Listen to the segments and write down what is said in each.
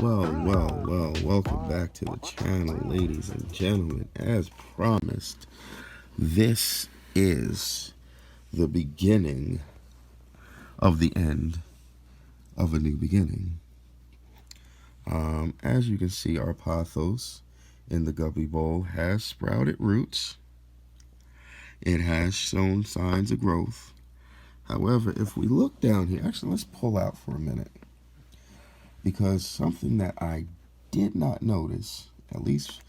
Welcome back to the channel, ladies and gentlemen. As promised, this is the beginning of the end of a new beginning. As you can see, our pothos in the Guppy bowl has sprouted roots. It has shown signs of growth. However, if we look down here, actually, let's pull out for a minute. Because something that I did not notice, at least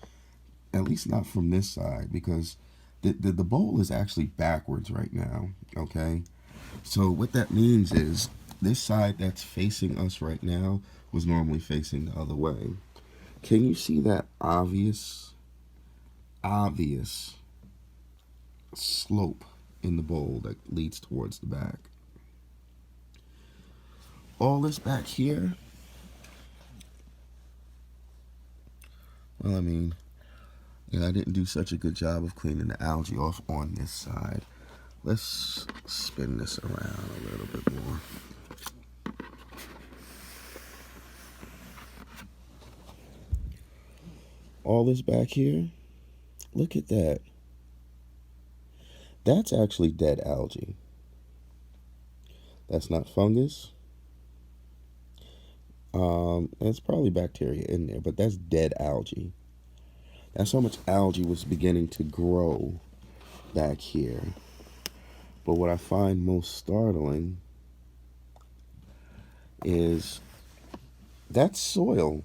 not from this side, because the bowl is actually backwards right now, okay? So what that means is this side that's facing us right now was normally facing the other way. Can you see that obvious slope in the bowl that leads towards the back? All this back here, well, I didn't do such a good job of cleaning the algae off on this side. Let's spin this around a little bit more. All this back here, look at that. That's actually dead algae. That's not fungus. It's probably bacteria in there, but that's dead algae. That's how much algae was beginning to grow back here. But what I find most startling is that's soil.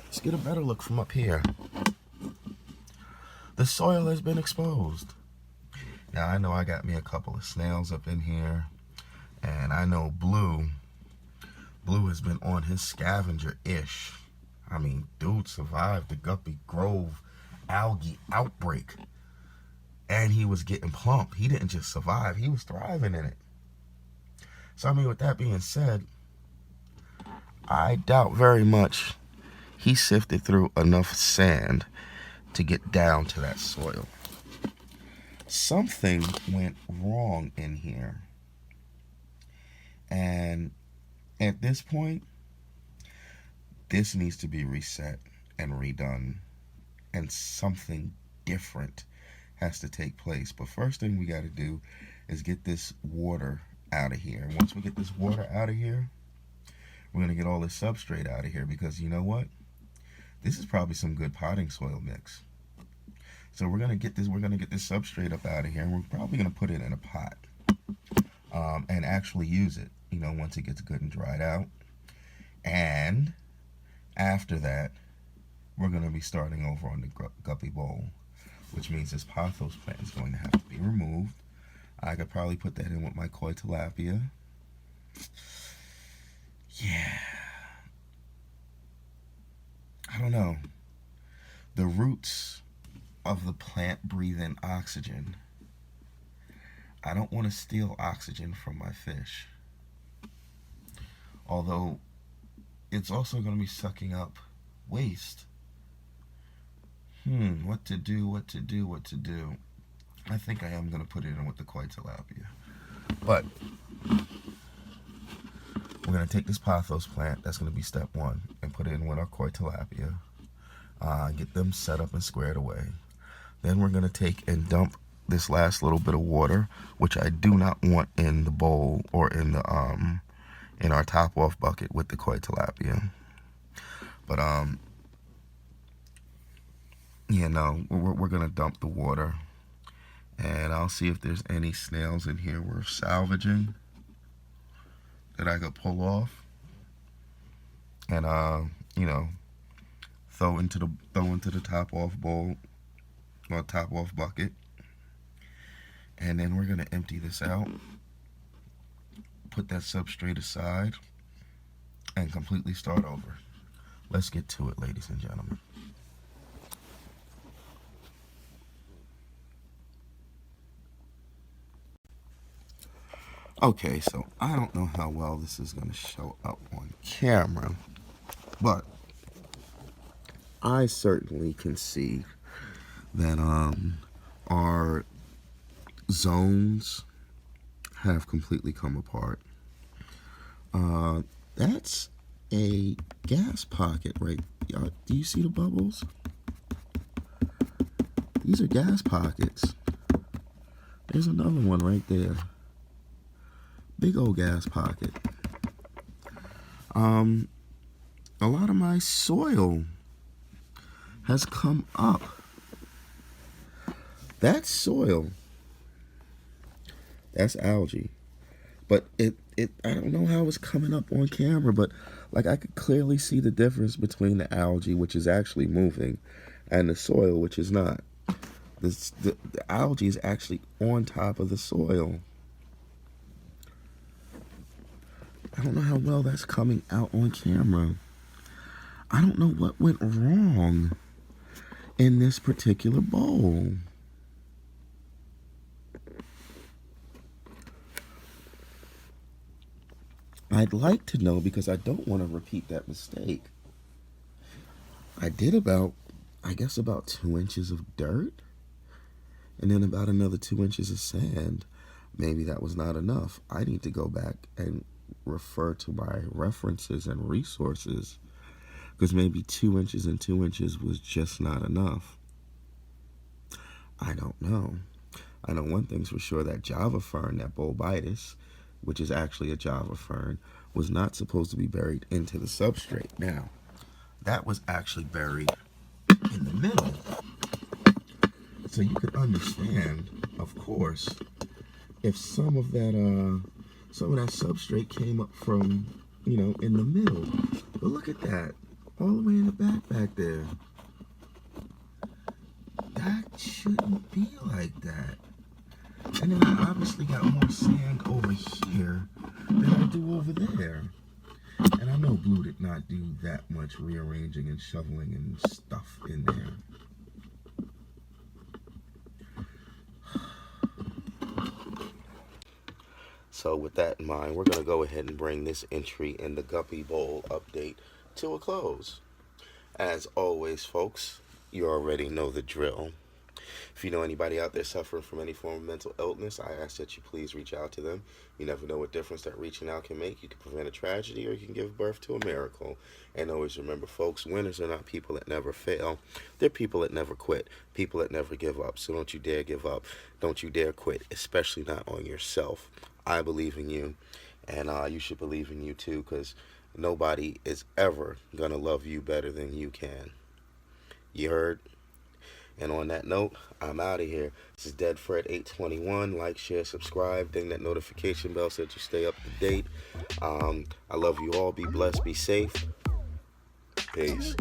Let's get a better look from up here. The soil has been exposed. Now, I know I got me a couple of snails up in here, and I know Blue has been on his scavenger-ish. Dude survived the Guppy Grove algae outbreak, and he was getting plump. He didn't just survive, he was thriving in it. So, with that being said, I doubt very much he sifted through enough sand to get down to that soil. Something went wrong in here. And at this point, this needs to be reset and redone. And something different has to take place. But first thing we got to do is get this water out of here. And once we get this water out of here, we're going to get all this substrate out of here. Because you know what? This is probably some good potting soil mix. So we're gonna get this substrate up out of here, and we're probably gonna put it in a pot and actually use it, once it gets good and dried out. And after that, we're gonna be starting over on the Guppy bowl, which means this pothos plant is going to have to be removed. I could probably put that in with my koi tilapia. Yeah. I don't know. The roots of the plant breathe in oxygen. I don't want to steal oxygen from my fish. Although, it's also going to be sucking up waste. What to do? I think I am going to put it in with the koi tilapia. But we're going to take this pothos plant, that's going to be step one, and put it in with our koi tilapia. Get them set up and squared away. Then we're going to take and dump this last little bit of water, which I do not want in the bowl or in the in our top off bucket with the koi tilapia. But we're going to dump the water, and I'll see if there's any snails in here worth salvaging that I could pull off, and throw into the top off bowl or top off bucket. And then we're gonna empty this out, put that substrate aside, and completely start over. Let's get to it, ladies and gentlemen. Okay, so I don't know how well this is gonna show up on camera, but I certainly can see that our zones have completely come apart. That's a gas pocket right. Y'all, do you see the bubbles? These are gas pockets. There's another one right there. Big old gas pocket. A lot of my soil has come up. That's soil. That's algae. But I don't know how it's coming up on camera, but like I could clearly see the difference between the algae, which is actually moving, and the soil, which is not. The algae is actually on top of the soil. I don't know how well that's coming out on camera. I don't know what went wrong in this particular bowl. I'd like to know because I don't want to repeat that mistake. I did about 2 inches of dirt and then about another 2 inches of sand. Maybe that was not enough. I need to go back and refer to my references and resources because maybe 2 inches and 2 inches was just not enough. I don't know. I know one thing's for sure, that Java fern, that Bulbitis, which is actually a Java fern, was not supposed to be buried into the substrate. Now, that was actually buried in the middle. So you could understand, of course, if some of that substrate came up from, in the middle. But look at that, all the way in the back there. That shouldn't be like that. And then I obviously got more sand over here than I do over there. And I know Blue did not do that much rearranging and shoveling and stuff in there. So with that in mind, we're going to go ahead and bring this entry in the Guppy Bowl update to a close. As always, folks, you already know the drill. If you know anybody out there suffering from any form of mental illness, I ask that you please reach out to them. You never know what difference that reaching out can make. You can prevent a tragedy or you can give birth to a miracle. And always remember, folks, winners are not people that never fail. They're people that never quit, people that never give up. So don't you dare give up. Don't you dare quit, especially not on yourself. I believe in you, and you should believe in you too, because nobody is ever going to love you better than you can. You heard? And on that note, I'm out of here. This is Dead Fred 821. Like, share, subscribe. Ding that notification bell so that you stay up to date. I love you all. Be blessed. Be safe. Peace.